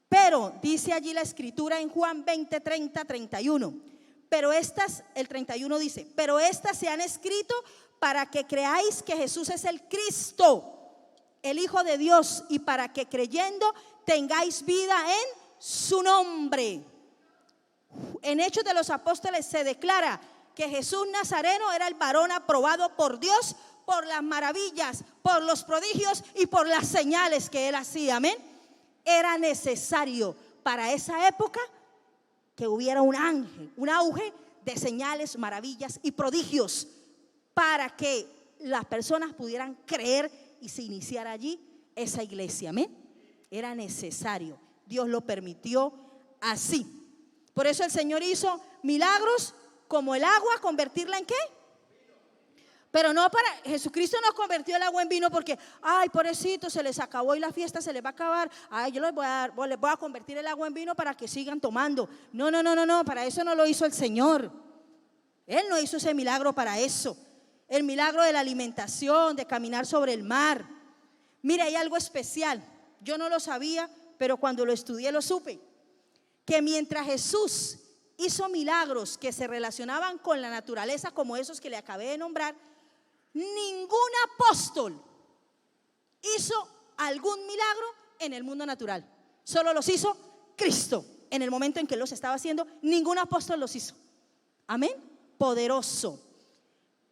Pero dice allí la escritura en Juan 20, 30, 31. Pero estas, el 31 dice: pero estas se han escrito para que creáis que Jesús es el Cristo, el Hijo de Dios, y para que creyendo tengáis vida en su nombre. En Hechos de los Apóstoles se declara que Jesús Nazareno era el varón aprobado por Dios por las maravillas, por los prodigios y por las señales que él hacía. Amén. Era necesario para esa época que hubiera un auge de señales, maravillas y prodigios para que las personas pudieran creer y se iniciara allí esa iglesia. Amén. Era necesario. Dios lo permitió así. Por eso el Señor hizo milagros como el agua, convertirla en ¿qué? Pero no para, Jesucristo no convirtió el agua en vino porque, ay, pobrecito, se les acabó y la fiesta se les va a acabar. Ay, yo les voy a convertir el agua en vino para que sigan tomando. No, para eso no lo hizo el Señor. Él no hizo ese milagro para eso. El milagro de la alimentación, de caminar sobre el mar. Mira, hay algo especial. Yo no lo sabía, pero cuando lo estudié lo supe. Que mientras Jesús hizo milagros que se relacionaban con la naturaleza, como esos que le acabé de nombrar, ningún apóstol hizo algún milagro en el mundo natural. Solo los hizo Cristo. En el momento en que los estaba haciendo, ningún apóstol los hizo. Amén. Poderoso.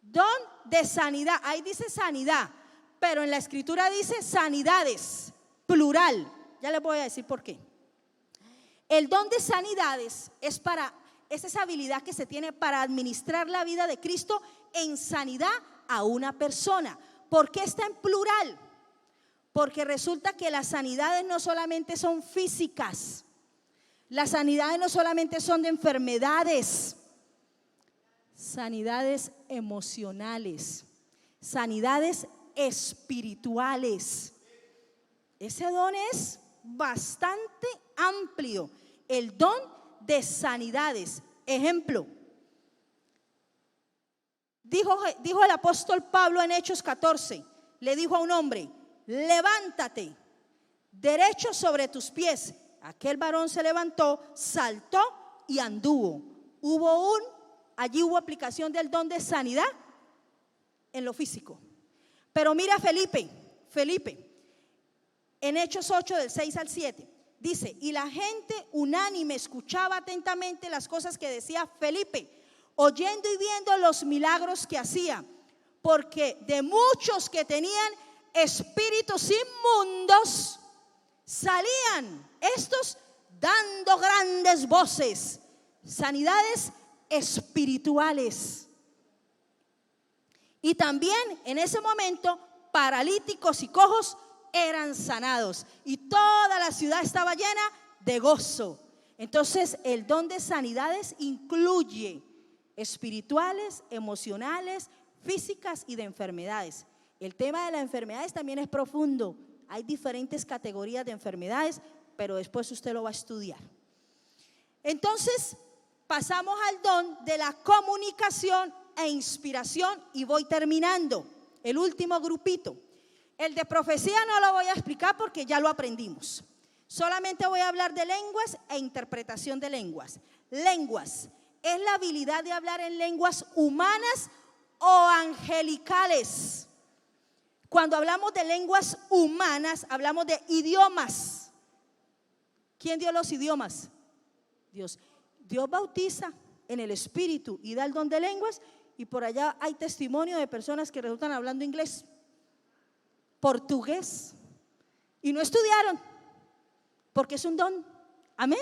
Don de sanidad. Ahí dice sanidad, pero en la escritura dice sanidades, plural. Ya les voy a decir por qué. El don de sanidades es esa habilidad que se tiene para administrar la vida de Cristo en sanidad a una persona. ¿Por qué está en plural? Porque resulta que las sanidades no solamente son físicas, las sanidades no solamente son de enfermedades, sanidades emocionales, sanidades espirituales. Ese don es bastante amplio, el don de sanidades. Ejemplo, dijo el apóstol Pablo en Hechos 14, le dijo a un hombre: levántate, derecho sobre tus pies. Aquel varón se levantó, saltó y anduvo. Allí hubo aplicación del don de sanidad en lo físico. Pero mira Felipe, en Hechos 8 del 6 al 7, dice: y la gente unánime escuchaba atentamente las cosas que decía Felipe, oyendo y viendo los milagros que hacía, porque de muchos que tenían espíritus inmundos salían estos dando grandes voces. Sanidades espirituales. Y también en ese momento paralíticos y cojos eran sanados y toda la ciudad estaba llena de gozo. Entonces el don de sanidades incluye espirituales, emocionales, físicas y de enfermedades. El tema de las enfermedades también es profundo. Hay diferentes categorías de enfermedades, pero después usted lo va a estudiar. Entonces pasamos al don de la comunicación e inspiración y voy terminando. El último grupito. El de profecía no lo voy a explicar porque ya lo aprendimos. Solamente voy a hablar de lenguas e interpretación de lenguas. Lenguas es la habilidad de hablar en lenguas humanas o angelicales. Cuando hablamos de lenguas humanas, hablamos de idiomas. ¿Quién dio los idiomas? Dios. Dios bautiza en el Espíritu y da el don de lenguas, y por allá hay testimonio de personas que resultan hablando inglés, portugués, y no estudiaron, porque es un don, amén,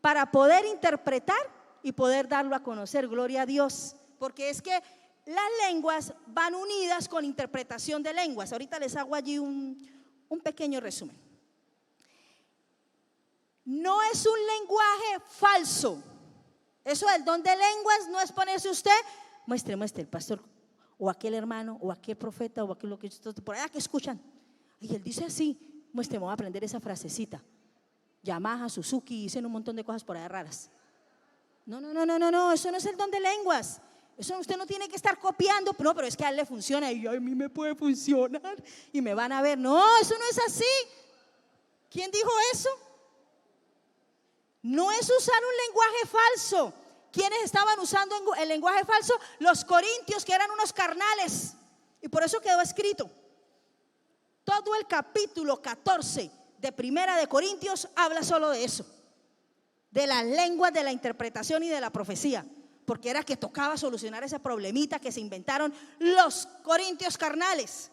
para poder interpretar y poder darlo a conocer. Gloria a Dios, porque es que las lenguas van unidas con interpretación de lenguas. Ahorita les hago allí un pequeño resumen. No es un lenguaje falso. Eso del don de lenguas no es ponerse usted, muestre el pastor o aquel hermano o aquel profeta o aquel lo que por allá que escuchan. Y él dice así, muestre, vamos a aprender esa frasecita. Yamaha, Suzuki, dicen un montón de cosas por allá raras. No, eso no es el don de lenguas. Eso usted no tiene que estar copiando. No, pero es que a él le funciona y a mí me puede funcionar y me van a ver. No, eso no es así. ¿Quién dijo eso? No es usar un lenguaje falso. ¿Quiénes estaban usando el lenguaje falso? Los corintios, que eran unos carnales. Y por eso quedó escrito. Todo el capítulo 14 de Primera de Corintios habla solo de eso. De las lenguas, de la interpretación y de la profecía. Porque era que tocaba solucionar ese problemita que se inventaron los corintios carnales.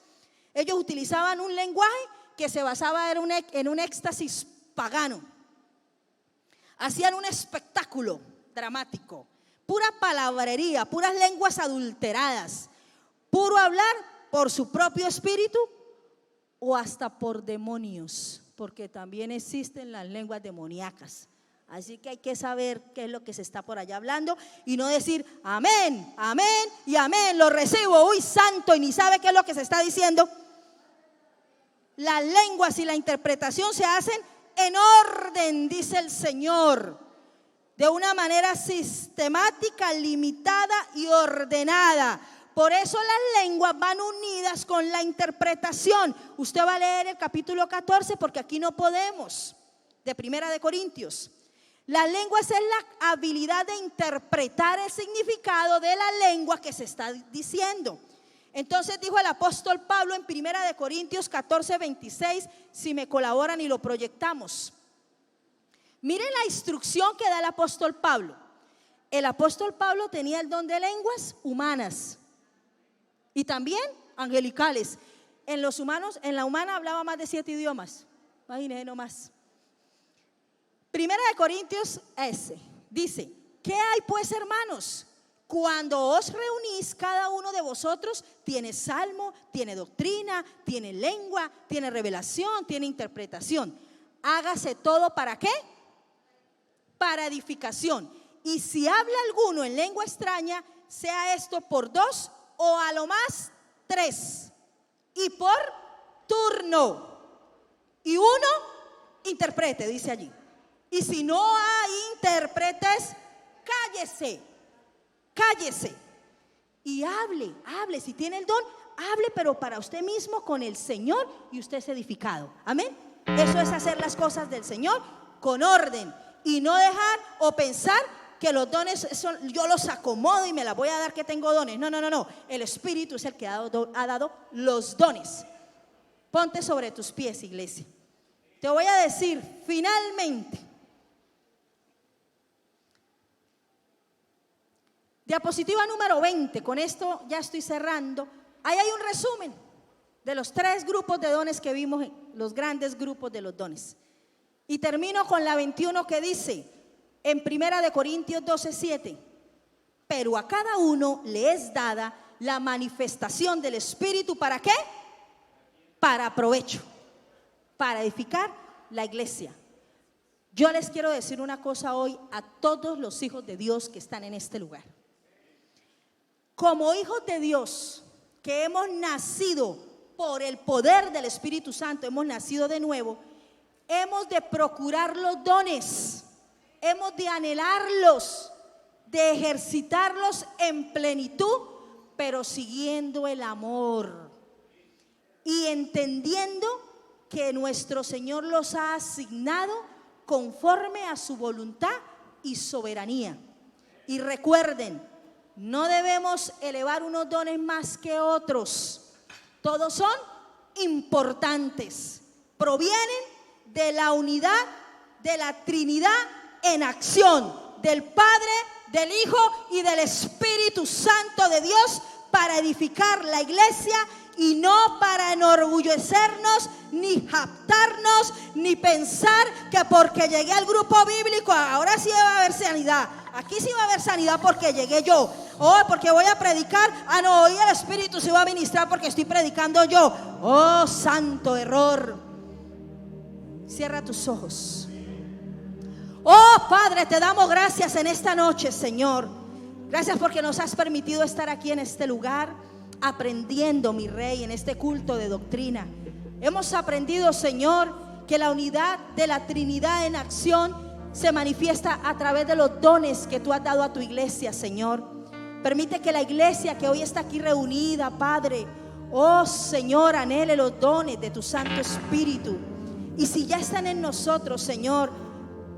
Ellos utilizaban un lenguaje que se basaba en un éxtasis pagano. Hacían un espectáculo dramático, pura palabrería, puras lenguas adulteradas, puro hablar por su propio espíritu o hasta por demonios, porque también existen las lenguas demoníacas. Así que hay que saber qué es lo que se está por allá hablando y no decir amén, amén y amén, lo recibo, uy santo, y ni sabe qué es lo que se está diciendo. Las lenguas y la interpretación se hacen en orden, dice el Señor, de una manera sistemática, limitada y ordenada. Por eso las lenguas van unidas con la interpretación. Usted va a leer el capítulo 14 porque aquí no podemos, de Primera de Corintios. Las lenguas es la habilidad de interpretar el significado de la lengua que se está diciendo. Entonces dijo el apóstol Pablo en Primera de Corintios 14:26, si me colaboran y lo proyectamos. Miren la instrucción que da el apóstol Pablo. El apóstol Pablo tenía el don de lenguas humanas y también angelicales. En los humanos, en la humana hablaba más de 7 idiomas. Imagínense nomás. Primera de Corintios dice: ¿qué hay pues, hermanos? Cuando os reunís, cada uno de vosotros tiene salmo, tiene doctrina, tiene lengua, tiene revelación, tiene interpretación. Hágase todo ¿para qué? Para edificación. Y si habla alguno en lengua extraña, sea esto por 2 o a lo más 3. Y por turno. Y uno interprete, dice allí. Y si no hay intérpretes, cállese. Cállese y hable. Si tiene el don, hable, pero para usted mismo, con el Señor, y usted es edificado. Amén. Eso es hacer las cosas del Señor con orden y no dejar o pensar que los dones son, yo los acomodo y me las voy a dar que tengo dones. No. El Espíritu es el que ha dado los dones. Ponte sobre tus pies, iglesia. Te voy a decir finalmente. Diapositiva número 20, con esto ya estoy cerrando. Ahí hay un resumen de los 3 grupos de dones que vimos, los grandes grupos de los dones. Y termino con la 21 que dice, en 1 Corintios 12:7, pero a cada uno le es dada la manifestación del Espíritu, ¿para qué? Para provecho, para edificar la iglesia. Yo les quiero decir una cosa hoy a todos los hijos de Dios que están en este lugar. Como hijos de Dios que hemos nacido por el poder del Espíritu Santo, hemos nacido de nuevo, hemos de procurar los dones, hemos de anhelarlos, de ejercitarlos en plenitud, pero siguiendo el amor y entendiendo que nuestro Señor los ha asignado conforme a su voluntad y soberanía. Y recuerden, no debemos elevar unos dones más que otros. Todos son importantes. Provienen de la unidad de la Trinidad en acción, del Padre, del Hijo y del Espíritu Santo de Dios, para edificar la iglesia y no para enorgullecernos, ni jactarnos, ni pensar que porque llegué al grupo bíblico ahora sí va a haber sanidad. Aquí sí va a haber sanidad porque llegué yo. Oh, porque voy a predicar. Ah, no, hoy el Espíritu se va a ministrar porque estoy predicando yo. Oh, santo error. Cierra tus ojos. Oh, Padre, te damos gracias en esta noche, Señor. Gracias porque nos has permitido estar aquí en este lugar, aprendiendo, mi Rey, en este culto de doctrina. Hemos aprendido, Señor, que la unidad de la Trinidad en acción se manifiesta a través de los dones que tú has dado a tu iglesia, Señor. Permite que la iglesia que hoy está aquí reunida, Padre, oh Señor, anhele los dones de tu Santo Espíritu. Y si ya están en nosotros, Señor,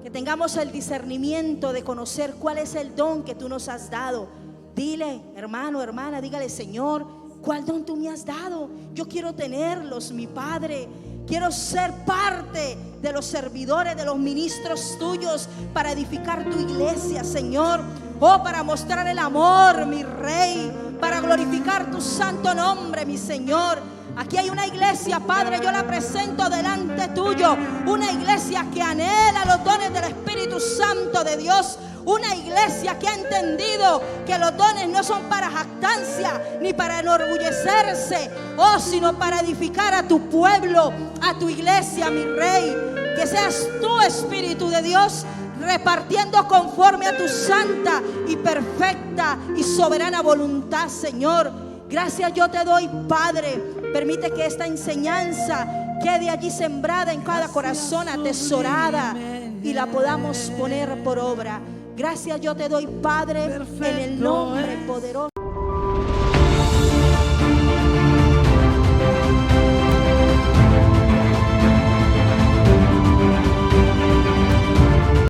que tengamos el discernimiento de conocer cuál es el don que tú nos has dado. Dile, hermano, hermana, dígale, Señor, ¿cuál don tú me has dado? Yo quiero tenerlos, mi Padre. Quiero ser parte de los servidores, de los ministros tuyos, para edificar tu iglesia, Señor. Oh, para mostrar el amor, mi Rey, para glorificar tu santo nombre, mi Señor. Aquí hay una iglesia, Padre, yo la presento delante tuyo. Una iglesia que anhela los dones del Espíritu Santo de Dios. Una iglesia que ha entendido que los dones no son para jactancia ni para enorgullecerse, oh, sino para edificar a tu pueblo, a tu iglesia, mi Rey. Que seas tú, Espíritu de Dios, repartiendo conforme a tu santa y perfecta y soberana voluntad, Señor. Gracias yo te doy, Padre. Permite que esta enseñanza quede allí sembrada en cada corazón, atesorada, y la podamos poner por obra. Gracias yo te doy, Padre, en el nombre